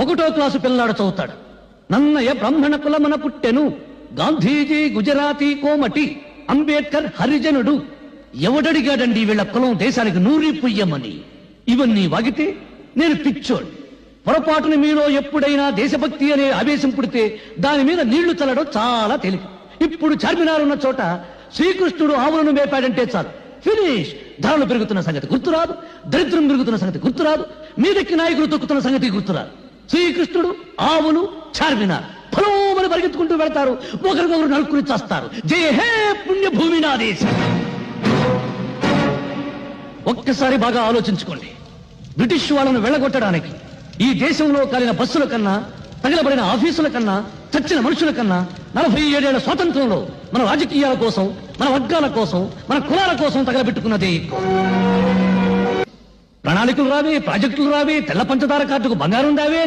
ఒకటో క్లాసు పిల్లాడు చదువుతాడు. నన్నయ బ్రాహ్మణ కులమున పుట్టెను, గాంధీజీ గుజరాతీ కోమటి, అంబేద్కర్ హరిజనుడు. ఎవడడిగాడండి వీళ్ళ కులం దేశానికి నూరి పుయ్యమని? ఇవన్నీ వాగితే నేను పిచ్చోడు. పొరపాటుని మీలో ఎప్పుడైనా దేశభక్తి అనే ఆవేశం పుడితే దాని మీద నీళ్లు చల్లడం చాలా తేలిక. ఇప్పుడు చార్మినార్ ఉన్న చోట శ్రీకృష్ణుడు ఆవులను మేపాడంటే చాలు, ఫినిష్. ధరలు పెరుగుతున్న సంగతి గుర్తురాదు, దరిద్రం పెరుగుతున్న సంగతి గుర్తురాదు, మీదెక్కి నాయకులు తొక్కుతున్న సంగతి గుర్తురాదు. శ్రీకృష్ణుడు, ఆవులు, చార్మినార్ ఫలోమని పరిగెత్తుకుంటూ వెళ్తారు, ఒకరికొకరు నలుక్కుని చేస్తారు. జయ హే పుణ్యభూమి నా దేశం. ఒక్కసారి బాగా ఆలోచించుకోండి. బ్రిటిష్ వాళ్ళను వెళ్ళగొట్టడానికి ఈ దేశంలో కాలిన బస్సుల కన్నా, తగలబడిన ఆఫీసుల కన్నా, చచ్చిన మనుషుల కన్నా 47 ఏళ్ల స్వాతంత్రంలో మన రాజకీయాల కోసం, మన వర్గాల కోసం, మన కులాల కోసం తగలబెట్టుకున్నదే. ప్రణాళికలు రావే, ప్రాజెక్టులు రావే, తెల్ల పంచదార కార్డుకు బంగారం రావే.